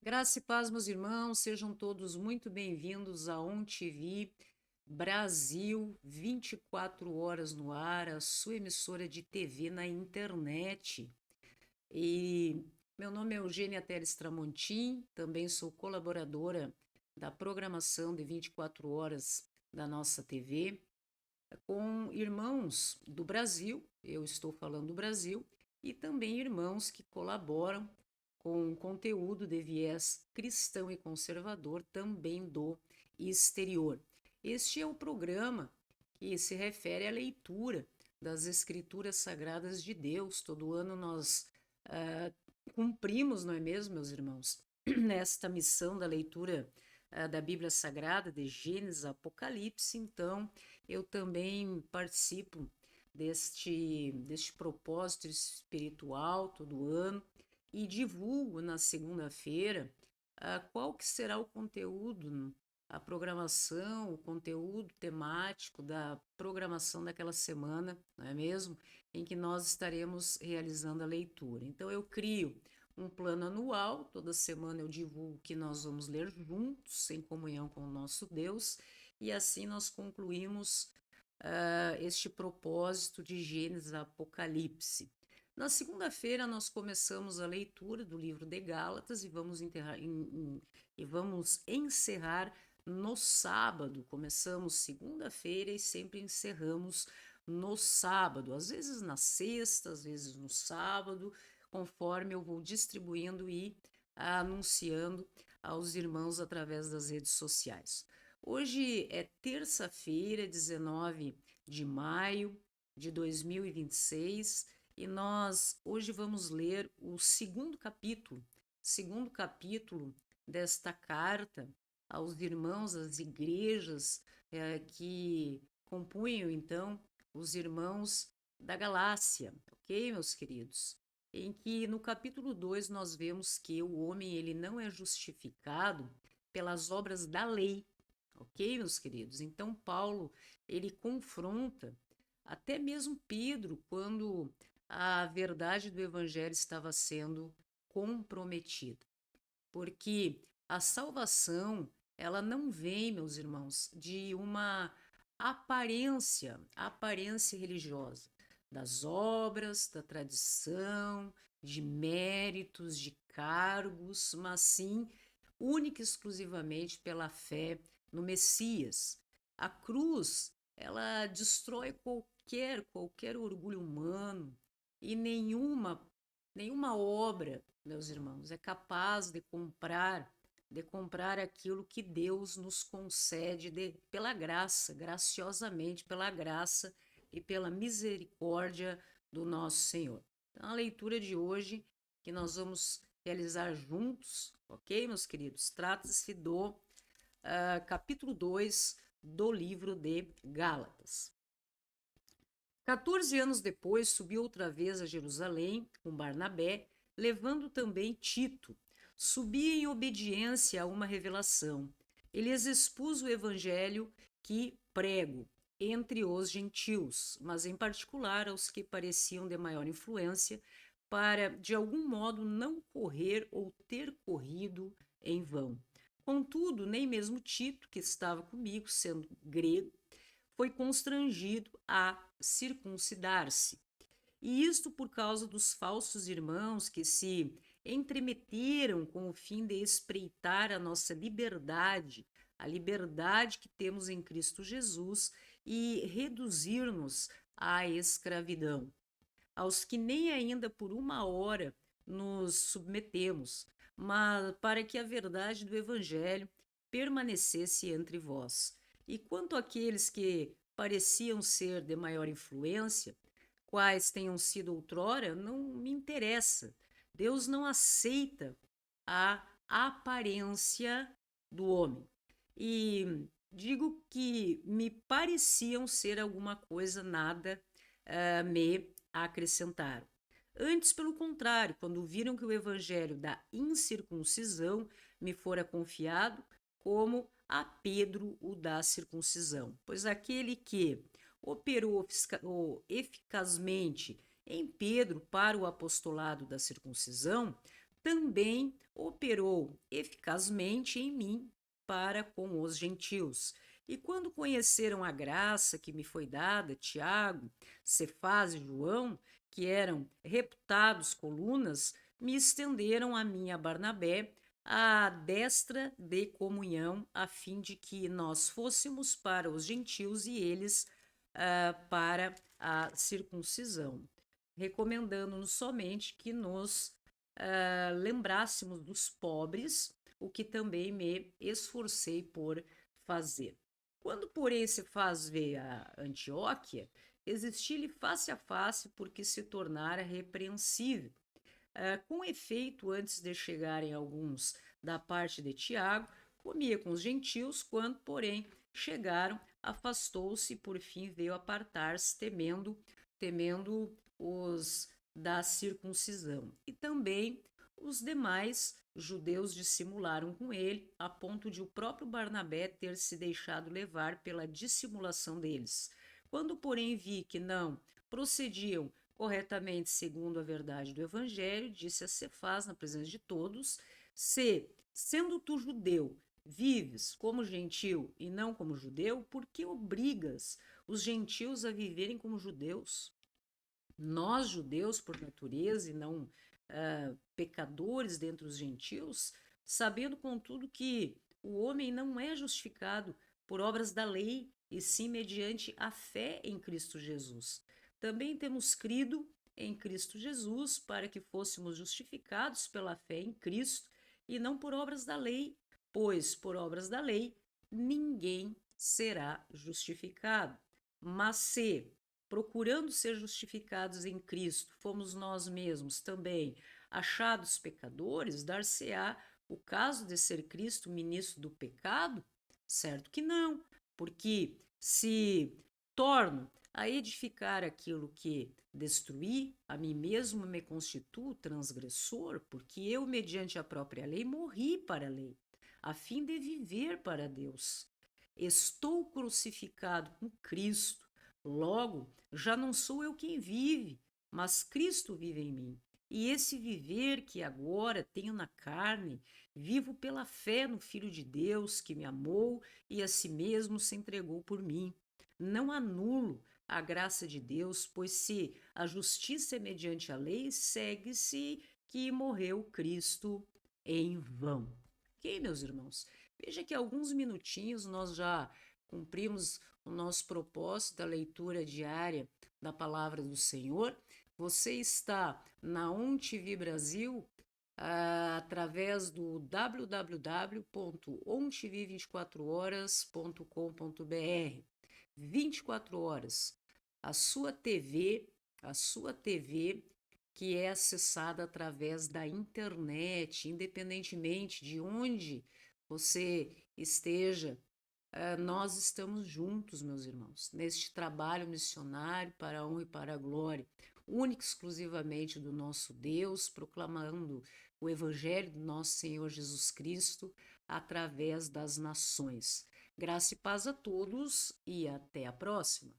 Graça e paz, meus irmãos, sejam todos muito bem-vindos a ON TV Brasil, 24 horas no ar, a sua emissora de TV na internet. E meu nome é Eugênia Teles Tramontim, também sou colaboradora da programação de 24 horas da nossa TV, com irmãos do Brasil, eu estou falando do Brasil, e também irmãos que colaboram com conteúdo de viés cristão e conservador também do exterior. Este é o programa que se refere à leitura das Escrituras Sagradas de Deus. Todo ano nós ah, cumprimos, não é mesmo, meus irmãos, nesta missão da leitura da Bíblia Sagrada, de Gênesis a Apocalipse. Então, eu também participo deste propósito espiritual todo ano e divulgo na segunda-feira qual que será o conteúdo, a programação, o conteúdo temático da programação daquela semana, não é mesmo? Em que nós estaremos realizando a leitura. Então, eu crio um plano anual, toda semana eu divulgo o que nós vamos ler juntos, em comunhão com o nosso Deus, e assim nós concluímos este propósito de Gênesis a Apocalipse. Na segunda-feira, nós começamos a leitura do livro de Gálatas e vamos encerrar no sábado. Começamos segunda-feira e sempre encerramos no sábado, às vezes na sexta, às vezes no sábado, conforme eu vou distribuindo e anunciando aos irmãos através das redes sociais. Hoje é terça-feira, 19 de maio de 2026, e nós hoje vamos ler o segundo capítulo desta carta aos irmãos, às igrejas que compunham então os irmãos da Galácia, ok, meus queridos? Em que no capítulo 2 nós vemos que o homem ele não é justificado pelas obras da lei, ok, meus queridos? Então Paulo ele confronta até mesmo Pedro quando a verdade do evangelho estava sendo comprometida, porque a salvação ela não vem, meus irmãos, de uma aparência religiosa, das obras, da tradição, de méritos, de cargos, mas sim única e exclusivamente pela fé no Messias. A cruz, ela destrói qualquer orgulho humano e nenhuma obra, meus irmãos, é capaz de comprar aquilo que Deus nos concede pela graça, graciosamente pela graça e pela misericórdia do nosso Senhor. Então, a leitura de hoje que nós vamos realizar juntos, ok, meus queridos? Trata-se do capítulo 2 do livro de Gálatas. 14 anos depois, subiu outra vez a Jerusalém com Barnabé, levando também Tito. Subia em obediência a uma revelação. Ele lhes expôs o evangelho que prego entre os gentios, mas em particular aos que pareciam de maior influência, para de algum modo não correr ou ter corrido em vão. Contudo, nem mesmo Tito, que estava comigo, sendo grego, foi constrangido a circuncidar-se. E isto por causa dos falsos irmãos que se entremeteram com o fim de espreitar a nossa liberdade, a liberdade que temos em Cristo Jesus, e reduzir-nos à escravidão, aos que nem ainda por uma hora nos submetemos, mas para que a verdade do Evangelho permanecesse entre vós. E quanto àqueles que pareciam ser de maior influência, quais tenham sido outrora, não me interessa. Deus não aceita a aparência do homem. E digo que me pareciam ser alguma coisa, nada me acrescentaram. Antes, pelo contrário, quando viram que o evangelho da incircuncisão me fora confiado, como a Pedro o da circuncisão. Pois aquele que operou eficazmente em Pedro para o apostolado da circuncisão, também operou eficazmente em mim para com os gentios. E quando conheceram a graça que me foi dada, Tiago, Cefás e João, que eram reputados colunas, me estenderam a mim, a Barnabé, a destra de comunhão, a fim de que nós fôssemos para os gentios e eles para a circuncisão, recomendando-nos somente que nos lembrássemos dos pobres, o que também me esforcei por fazer. Quando, porém, se faz ver a Antioquia, existir-lhe face a face, porque se tornara repreensível. Com efeito, antes de chegarem alguns da parte de Tiago, comia com os gentios, quando, porém, chegaram, afastou-se e por fim veio apartar-se, temendo os da circuncisão. E também os demais judeus dissimularam com ele, a ponto de o próprio Barnabé ter se deixado levar pela dissimulação deles. Quando, porém, vi que não procediam corretamente segundo a verdade do Evangelho, disse a Cefás, na presença de todos, se, sendo tu judeu, vives como gentil e não como judeu, por que obrigas os gentios a viverem como judeus? Nós, judeus, por natureza, e não pecadores dentre os gentios, sabendo, contudo, que o homem não é justificado por obras da lei, e sim mediante a fé em Cristo Jesus. Também temos crido em Cristo Jesus para que fôssemos justificados pela fé em Cristo e não por obras da lei, pois por obras da lei ninguém será justificado. Mas se procurando ser justificados em Cristo, fomos nós mesmos também achados pecadores, dar-se-á o caso de ser Cristo ministro do pecado? Certo que não, porque se torno a edificar aquilo que destruí, a mim mesmo me constituo transgressor, porque eu, mediante a própria lei, morri para a lei, a fim de viver para Deus. Estou crucificado com Cristo. Logo, já não sou eu quem vive, mas Cristo vive em mim. E esse viver que agora tenho na carne, vivo pela fé no Filho de Deus que me amou e a si mesmo se entregou por mim. Não anulo a graça de Deus, pois se a justiça é mediante a lei, segue-se que morreu Cristo em vão. Ok, meus irmãos? Veja que alguns minutinhos nós já cumprimos o nosso propósito da leitura diária da palavra do Senhor. Você está na ONTV Brasil através do www.ontv24horas.com.br. 24 horas. A sua TV que é acessada através da internet, independentemente de onde você esteja, nós estamos juntos, meus irmãos, neste trabalho missionário para a honra e para a glória, único e exclusivamente do nosso Deus, proclamando o Evangelho do nosso Senhor Jesus Cristo através das nações. Graça e paz a todos e até a próxima.